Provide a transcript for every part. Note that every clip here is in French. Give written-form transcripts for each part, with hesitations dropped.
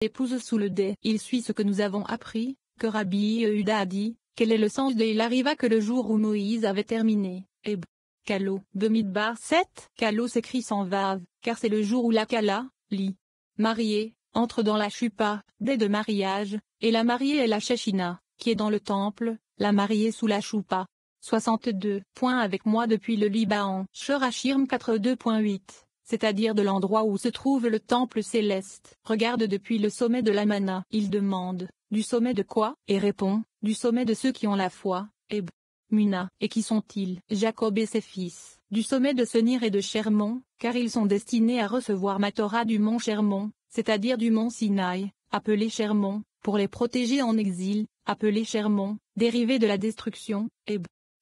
épouse sous le dais. Il suit ce que nous avons appris, que Rabbi Yehuda a dit, quel est le sens de il arriva que le jour où Moïse avait terminé, Kalo, Bemidbar 7, Kalo s'écrit sans vav, car c'est le jour où la Kala, mariée, entre dans la chupa, dès de mariage, et la mariée est la Shechina, qui est dans le temple, la mariée sous la choupa. 62. Avec moi depuis le Liban. Shorashirm 42.8. C'est-à-dire de l'endroit où se trouve le temple céleste. Regarde depuis le sommet de la Mana. Il demande, du sommet de quoi? Et répond, du sommet de ceux qui ont la foi, Muna. Et qui sont-ils? Jacob et ses fils. Du sommet de Senir et de Chermon, car ils sont destinés à recevoir ma Torah du mont Chermon, c'est-à-dire du mont Sinaï, appelé Chermon, pour les protéger en exil, appelé Chermon, dérivé de la destruction,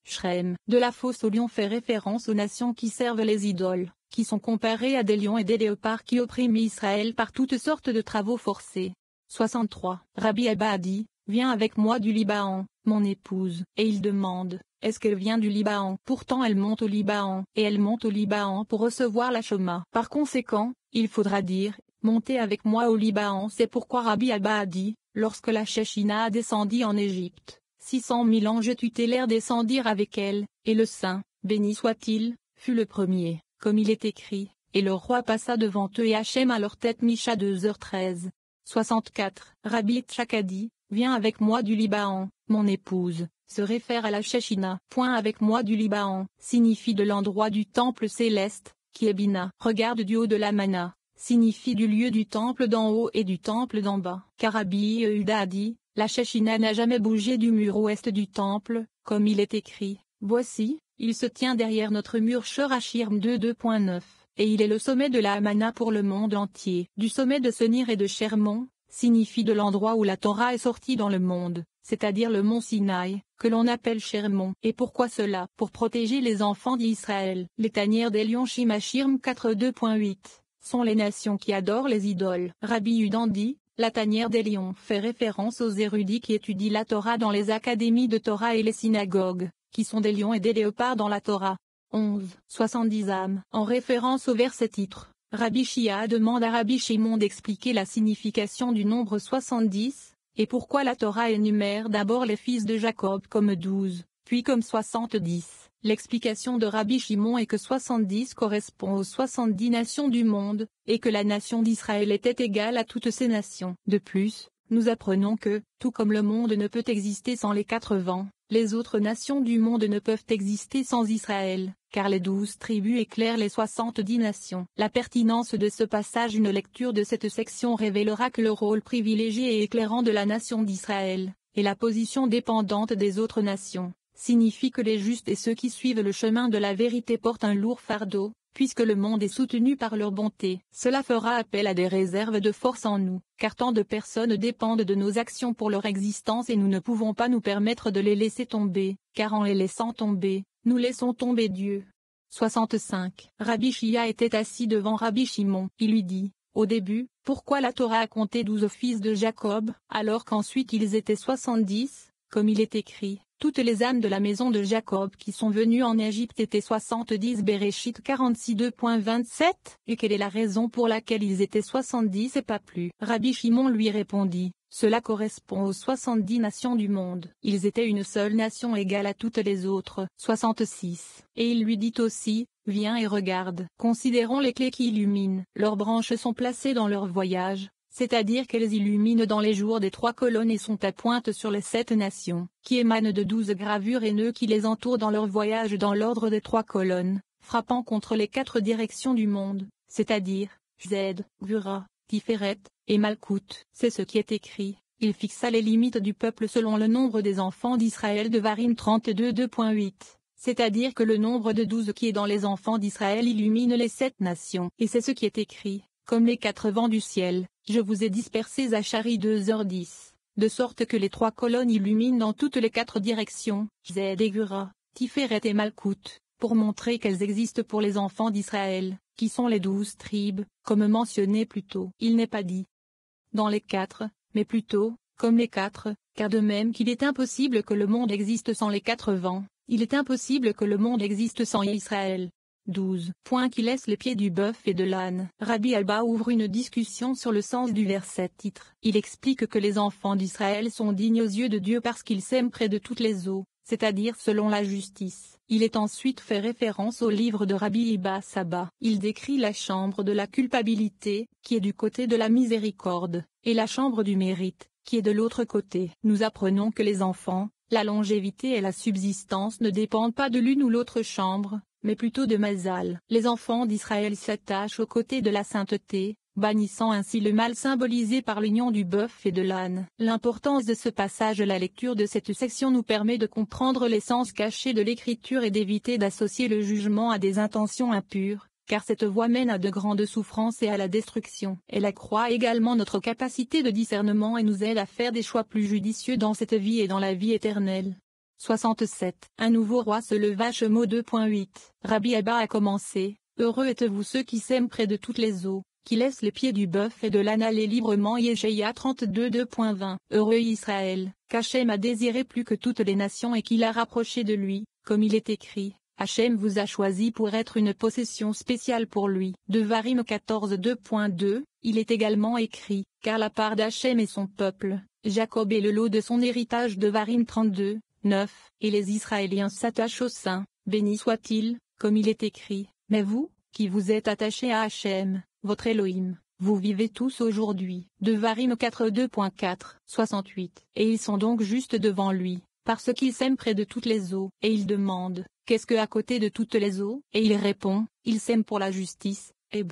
Shrem. De la fosse au lion fait référence aux nations qui servent les idoles, qui sont comparées à des lions et des léopards qui oppriment Israël par toutes sortes de travaux forcés. 63. Rabbi Abba a dit, viens avec moi du Liban, mon épouse, et il demande, est-ce qu'elle vient du Liban? Pourtant elle monte au Liban, et elle monte au Liban pour recevoir la Shoma. Par conséquent, il faudra dire, montez avec moi au Liban. C'est pourquoi Rabbi Abba a dit, lorsque la Shechina descendit en Égypte, 600 000 anges tutélaires descendirent avec elle, et le saint, béni soit-il, fut le premier, comme il est écrit, et le roi passa devant eux et Hachem à leur tête. Micha 2h13. 64. Rabbi Tchak a dit, viens avec moi du Liban, mon épouse, se réfère à la Shechina. Avec moi du Liban, signifie de l'endroit du temple céleste, qui est Bina. Regarde du haut de la Mana, signifie du lieu du temple d'en haut et du temple d'en bas. Car Rabbi Yehuda a dit, la Shechina n'a jamais bougé du mur ouest du temple, comme il est écrit, voici, il se tient derrière notre mur. Shorashirm 2.9, et il est le sommet de la Hamana pour le monde entier. Du sommet de Senir et de Chermon, signifie de l'endroit où la Torah est sortie dans le monde, c'est-à-dire le mont Sinaï, que l'on appelle Chermon. Et pourquoi cela? Pour protéger les enfants d'Israël. Les tanières des lions. Shimashirm 4.2.8, sont les nations qui adorent les idoles. Rabbi Udan dit, la tanière des lions fait référence aux érudits qui étudient la Torah dans les académies de Torah et les synagogues, qui sont des lions et des léopards dans la Torah. 11. 70 âmes. En référence au verset titre, Rabbi Shia demande à Rabbi Shimon d'expliquer la signification du nombre 70, et pourquoi la Torah énumère d'abord les fils de Jacob comme 12, puis comme 70. L'explication de Rabbi Shimon est que 70 correspond aux 70 nations du monde, et que la nation d'Israël était égale à toutes ces nations. De plus, nous apprenons que, tout comme le monde ne peut exister sans les 4 vents, les autres nations du monde ne peuvent exister sans Israël, car les 12 tribus éclairent les 70 nations. La pertinence de ce passage. Une lecture de cette section révélera que le rôle privilégié et éclairant de la nation d'Israël, et la position dépendante des autres nations, signifie que les justes et ceux qui suivent le chemin de la vérité portent un lourd fardeau, puisque le monde est soutenu par leur bonté. Cela fera appel à des réserves de force en nous, car tant de personnes dépendent de nos actions pour leur existence et nous ne pouvons pas nous permettre de les laisser tomber, car en les laissant tomber, nous laissons tomber Dieu. 65. Rabbi Shia était assis devant Rabbi Shimon. Il lui dit, au début, pourquoi la Torah a compté 12 fils de Jacob, alors qu'ensuite ils étaient 70, comme il est écrit. Toutes les âmes de la maison de Jacob qui sont venues en Égypte étaient 70. Bereshit 46.2.27. Et quelle est la raison pour laquelle ils étaient 70 et pas plus? Rabbi Shimon lui répondit, cela correspond aux 70 nations du monde. Ils étaient une seule nation égale à toutes les autres. 66. Et il lui dit aussi, viens et regarde. Considérons les clés qui illuminent. Leurs branches sont placées dans leur voyage, c'est-à-dire qu'elles illuminent dans les jours des 3 colonnes et sont à pointe sur les 7 nations, qui émanent de 12 gravures et nœuds qui les entourent dans leur voyage dans l'ordre des 3 colonnes, frappant contre les 4 directions du monde, c'est-à-dire, Z, Gvura, Tiferet, et Malkout. C'est ce qui est écrit, il fixa les limites du peuple selon le nombre des enfants d'Israël. Devarim 32.2.8. C'est-à-dire que le nombre de 12 qui est dans les enfants d'Israël illumine les 7 nations. Et c'est ce qui est écrit, comme les 4 vents du ciel, je vous ai dispersés à Chari 2h10, de sorte que les 3 colonnes illuminent dans toutes les 4 directions, Zed et Gura, Tiferet et Malkout, pour montrer qu'elles existent pour les enfants d'Israël, qui sont les 12 tribus, comme mentionné plus tôt. Il n'est pas dit dans les 4, mais plutôt, comme les 4, car de même qu'il est impossible que le monde existe sans les 4 vents, il est impossible que le monde existe sans Israël. 12. Qui laisse les pieds du bœuf et de l'âne. Rabbi Abba ouvre une discussion sur le sens du verset titre. Il explique que les enfants d'Israël sont dignes aux yeux de Dieu parce qu'ils sèment près de toutes les eaux, c'est-à-dire selon la justice. Il est ensuite fait référence au livre de Rabbi Abba Saba. Il décrit la chambre de la culpabilité, qui est du côté de la miséricorde, et la chambre du mérite, qui est de l'autre côté. Nous apprenons que les enfants, la longévité et la subsistance ne dépendent pas de l'une ou l'autre chambre, mais plutôt de Mazal. Les enfants d'Israël s'attachent aux côtés de la sainteté, bannissant ainsi le mal symbolisé par l'union du bœuf et de l'âne. L'importance de ce passage. La lecture de cette section nous permet de comprendre l'essence cachée de l'écriture et d'éviter d'associer le jugement à des intentions impures, car cette voie mène à de grandes souffrances et à la destruction. Elle accroît également notre capacité de discernement et nous aide à faire des choix plus judicieux dans cette vie et dans la vie éternelle. 67. Un nouveau roi se leva. Shemo 2.8. Rabbi Abba a commencé. Heureux êtes-vous ceux qui sèment près de toutes les eaux, qui laissent les pieds du bœuf et de l'âne aller librement. Yeshaïa 32 2.20. Heureux Israël, qu'Hachem a désiré plus que toutes les nations et qu'il a rapproché de lui, comme il est écrit. Hachem vous a choisi pour être une possession spéciale pour lui. Devarim 14 2.2, il est également écrit, car la part d'Hachem est son peuple, Jacob est le lot de son héritage. Devarim 32, 9, et les Israéliens s'attachent au Saint, béni soit-il, comme il est écrit, mais vous, qui vous êtes attachés à Hachem, votre Elohim, vous vivez tous aujourd'hui. Devarim 4 2.4, 68, et ils sont donc justes devant lui, parce qu'ils sèment près de toutes les eaux, et ils demandent, qu'est-ce que à côté de toutes les eaux? Et il répond, ils sèment pour la justice, et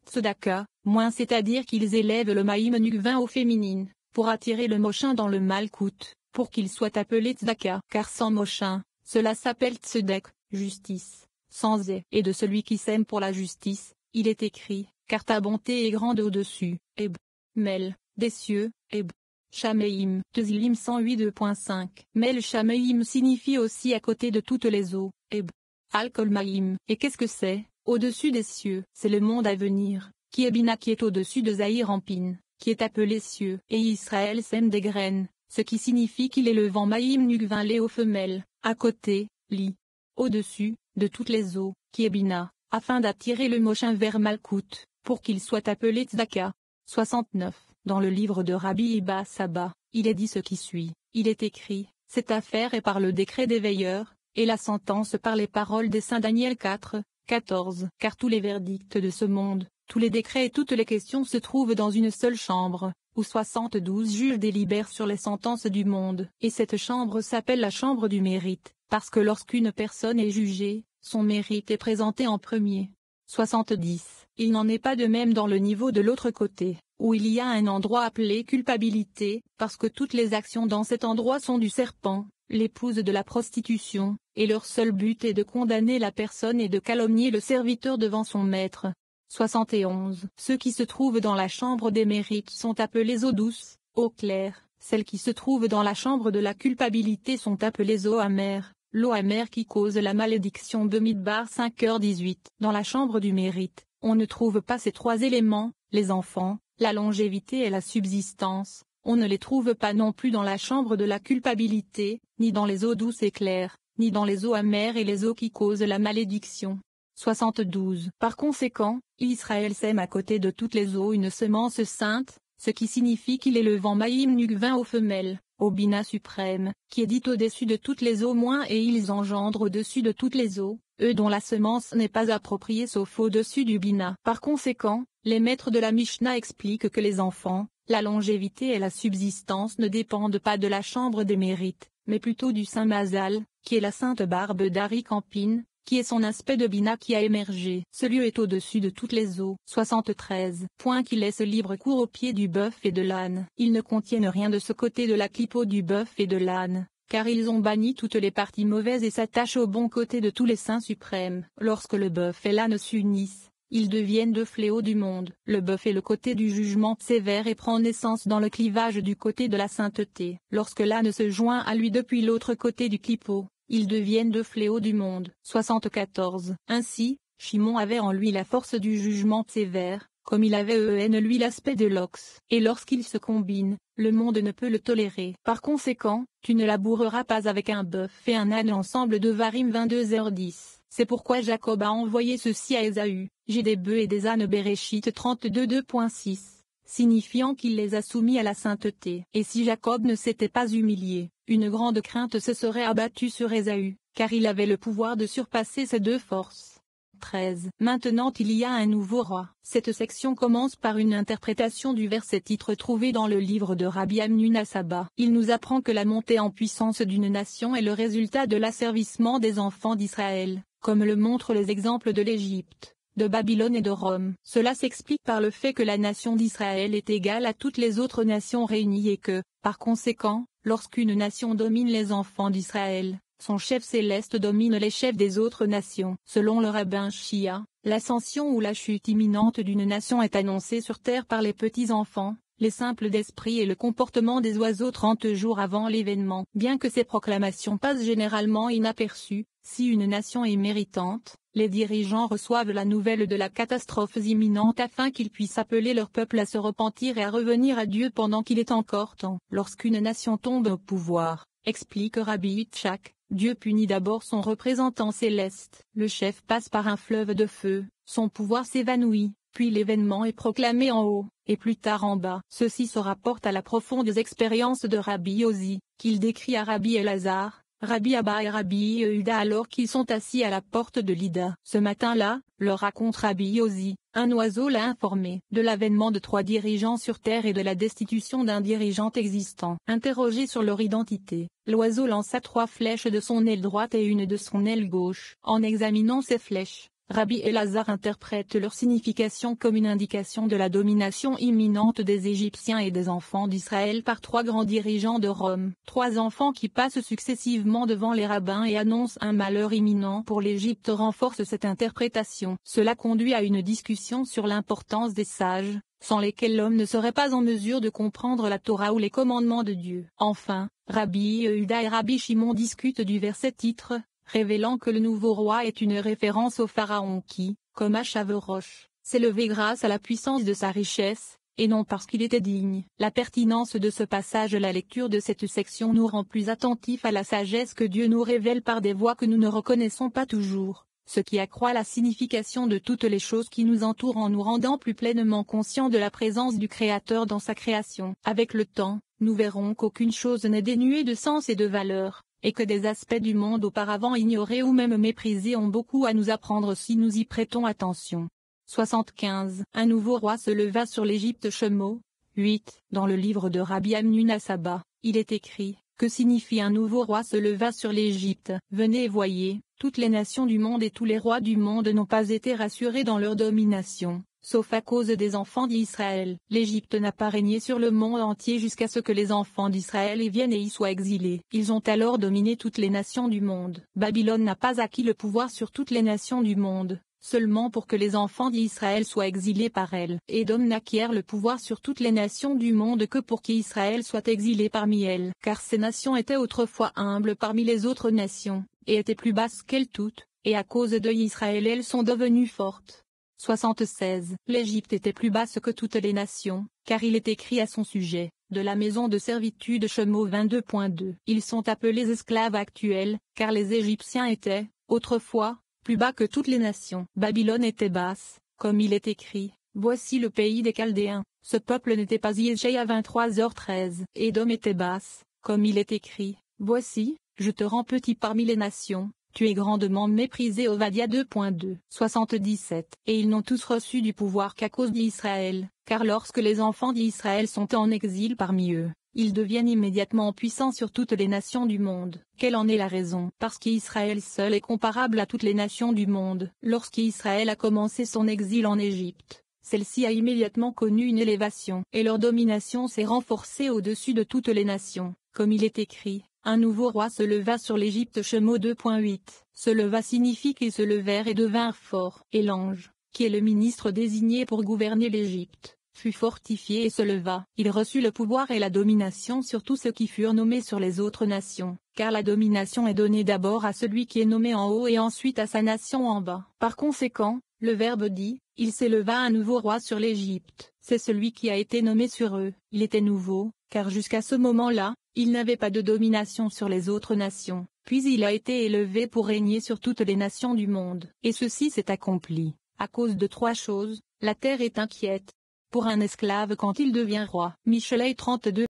Tzedaka, moins c'est-à-dire qu'ils élèvent le maïm nukvin au féminine, pour attirer le mochin dans le malkout, pour qu'il soit appelé Tzedaka. Car sans mochin, cela s'appelle Tzedek, justice, sans et de celui qui sème pour la justice, il est écrit, car ta bonté est grande au-dessus, et Mel, des cieux, et Shameim, Tezilim 108 2.5. Mel Shameim signifie aussi à côté de toutes les eaux, et Al-Kolmaïm. Et qu'est-ce que c'est? Au-dessus des cieux, c'est le monde à venir, qui est Bina, qui est au-dessus de Zahir Ampin, qui est appelé cieux. Et Israël sème des graines, ce qui signifie qu'il est le vent Maïm Nukvin Léo femelle, à côté, Li. Au-dessus, de toutes les eaux, qui est Bina, afin d'attirer le mochin vers Malkout, pour qu'il soit appelé Tzedaka. 69. Dans le livre de Rabbi Abba Saba, il est dit ce qui suit. Il est écrit, cette affaire est par le décret des veilleurs, et la sentence par les paroles des saints. Daniel 4, 14. Car tous les verdicts de ce monde, tous les décrets et toutes les questions se trouvent dans une seule chambre, où 72 juges délibèrent sur les sentences du monde. Et cette chambre s'appelle la chambre du mérite, parce que lorsqu'une personne est jugée, son mérite est présenté en premier. 70. Il n'en est pas de même dans le niveau de l'autre côté, où il y a un endroit appelé culpabilité, parce que toutes les actions dans cet endroit sont du serpent, l'épouse de la prostitution, et leur seul but est de condamner la personne et de calomnier le serviteur devant son maître. 71. Ceux qui se trouvent dans la chambre des mérites sont appelés eaux douces, eaux claires. Celles qui se trouvent dans la chambre de la culpabilité sont appelées eaux amères, l'eau amère qui cause la malédiction. Bemidbar 5h18. Dans la chambre du mérite, on ne trouve pas ces trois éléments, les enfants, la longévité et la subsistance. On ne les trouve pas non plus dans la chambre de la culpabilité, ni dans les eaux douces et claires, ni dans les eaux amères et les eaux qui causent la malédiction. 72. Par conséquent, Israël sème à côté de toutes les eaux une semence sainte, ce qui signifie qu'il est le vent Maïm Nukvin aux femelles, au Bina suprême, qui est dit au-dessus de toutes les eaux moins, et ils engendrent au-dessus de toutes les eaux, eux dont la semence n'est pas appropriée sauf au-dessus du Bina. Par conséquent, les maîtres de la Mishnah expliquent que les enfants, la longévité et la subsistance ne dépendent pas de la chambre des mérites, mais plutôt du Saint Mazal, qui est la sainte barbe d'Ari Campine, qui est son aspect de Bina qui a émergé. Ce lieu est au-dessus de toutes les eaux. 73. Qui laisse libre cours aux pieds du bœuf et de l'âne. Ils ne contiennent rien de ce côté de la clipo du bœuf et de l'âne, car ils ont banni toutes les parties mauvaises et s'attachent au bon côté de tous les saints suprêmes. Lorsque le bœuf et l'âne s'unissent, ils deviennent deux fléaux du monde. Le bœuf est le côté du jugement sévère et prend naissance dans le clivage du côté de la sainteté. Lorsque l'âne se joint à lui depuis l'autre côté du clipo, ils deviennent deux fléaux du monde. 74. Ainsi, Shimon avait en lui la force du jugement sévère, comme il avait lui l'aspect de l'ox. Et lorsqu'il se combine, le monde ne peut le tolérer. Par conséquent, tu ne laboureras pas avec un bœuf et un âne ensemble de Varim 22h10. C'est pourquoi Jacob a envoyé ceci à Ésaü, j'ai des bœufs et des ânes Béréchite 32:2.6, signifiant qu'il les a soumis à la sainteté. Et si Jacob ne s'était pas humilié, une grande crainte se serait abattue sur Ésaü, car il avait le pouvoir de surpasser ces deux forces. 13. Maintenant il y a un nouveau roi. Cette section commence par une interprétation du verset titre trouvé dans le livre de Rabbi Amnun Saba. Il nous apprend que la montée en puissance d'une nation est le résultat de l'asservissement des enfants d'Israël, comme le montrent les exemples de l'Égypte, de Babylone et de Rome. Cela s'explique par le fait que la nation d'Israël est égale à toutes les autres nations réunies et que, par conséquent, lorsqu'une nation domine les enfants d'Israël, son chef céleste domine les chefs des autres nations. Selon le rabbin Shia, l'ascension ou la chute imminente d'une nation est annoncée sur terre par les petits-enfants, les simples d'esprit et le comportement des oiseaux 30 jours avant l'événement. Bien que ces proclamations passent généralement inaperçues, si une nation est méritante, les dirigeants reçoivent la nouvelle de la catastrophe imminente afin qu'ils puissent appeler leur peuple à se repentir et à revenir à Dieu pendant qu'il est encore temps. Lorsqu'une nation tombe au pouvoir, explique Rabbi Yitzhak, Dieu punit d'abord son représentant céleste. Le chef passe par un fleuve de feu, son pouvoir s'évanouit, puis l'événement est proclamé en haut, et plus tard en bas. Ceci se rapporte à la profonde expérience de Rabbi Ozi, qu'il décrit à Rabbi Elazar, Rabbi Abba et Rabbi Yehuda alors qu'ils sont assis à la porte de Lida. Ce matin-là, leur raconte Rabbi Ozi, un oiseau l'a informé de l'avènement de 3 dirigeants sur terre et de la destitution d'un dirigeant existant. Interrogé sur leur identité, l'oiseau lança 3 flèches de son aile droite et une de son aile gauche. En examinant ces flèches, Rabbi Elazar interprète leur signification comme une indication de la domination imminente des Égyptiens et des enfants d'Israël par 3 grands dirigeants de Rome. 3 enfants qui passent successivement devant les rabbins et annoncent un malheur imminent pour l'Égypte renforce cette interprétation. Cela conduit à une discussion sur l'importance des sages, sans lesquels l'homme ne serait pas en mesure de comprendre la Torah ou les commandements de Dieu. Enfin, Rabbi Yehuda et Rabbi Shimon discutent du verset titre, révélant que le nouveau roi est une référence au pharaon qui, comme Achaverosh, s'est levé grâce à la puissance de sa richesse, et non parce qu'il était digne. La pertinence de ce passage. La lecture de cette section nous rend plus attentifs à la sagesse que Dieu nous révèle par des voies que nous ne reconnaissons pas toujours, ce qui accroît la signification de toutes les choses qui nous entourent en nous rendant plus pleinement conscients de la présence du Créateur dans sa création. Avec le temps, nous verrons qu'aucune chose n'est dénuée de sens et de valeur, et que des aspects du monde auparavant ignorés ou même méprisés ont beaucoup à nous apprendre si nous y prêtons attention. 75. Un nouveau roi se leva sur l'Égypte. Shemo 8. Dans le livre de Rabbi Amnun Saba, il est écrit, que signifie un nouveau roi se leva sur l'Égypte. Venez et voyez, toutes les nations du monde et tous les rois du monde n'ont pas été rassurés dans leur domination, sauf à cause des enfants d'Israël. L'Égypte n'a pas régné sur le monde entier jusqu'à ce que les enfants d'Israël y viennent et y soient exilés. Ils ont alors dominé toutes les nations du monde. Babylone n'a pas acquis le pouvoir sur toutes les nations du monde, seulement pour que les enfants d'Israël soient exilés par elle. Édom n'acquiert le pouvoir sur toutes les nations du monde que pour qu'Israël soit exilé parmi elles. Car ces nations étaient autrefois humbles parmi les autres nations, et étaient plus basses qu'elles toutes, et à cause de Israël elles sont devenues fortes. 76. L'Égypte était plus basse que toutes les nations, car il est écrit à son sujet, de la maison de servitude. Shemo 22.2. Ils sont appelés esclaves actuels, car les Égyptiens étaient, autrefois, plus bas que toutes les nations. Babylone était basse, comme il est écrit, voici le pays des Chaldéens. Ce peuple n'était pas Yéchéa 23h13. Édom était basse, comme il est écrit, voici, je te rends petit parmi les nations. Tu es grandement méprisé. Ovadia 2.2. 77. Et ils n'ont tous reçu du pouvoir qu'à cause d'Israël, car lorsque les enfants d'Israël sont en exil parmi eux, ils deviennent immédiatement puissants sur toutes les nations du monde. Quelle en est la raison? Parce qu'Israël seul est comparable à toutes les nations du monde. Lorsqu'Israël a commencé son exil en Égypte, celle-ci a immédiatement connu une élévation, et leur domination s'est renforcée au-dessus de toutes les nations, comme il est écrit. Un nouveau roi se leva sur l'Égypte. Shemo 2.8. Se leva signifie qu'ils se levèrent et devinrent forts. Et l'ange, qui est le ministre désigné pour gouverner l'Égypte, fut fortifié et se leva. Il reçut le pouvoir et la domination sur tous ceux qui furent nommés sur les autres nations, car la domination est donnée d'abord à celui qui est nommé en haut et ensuite à sa nation en bas. Par conséquent, Le Verbe dit, il s'éleva un nouveau roi sur l'Égypte. C'est celui qui a été nommé sur eux. Il était nouveau, car jusqu'à ce moment-là, il n'avait pas de domination sur les autres nations. Puis il a été élevé pour régner sur toutes les nations du monde. Et ceci s'est accompli. À cause de 3 choses, la terre est inquiète. Pour un esclave quand il devient roi. Michelet 32.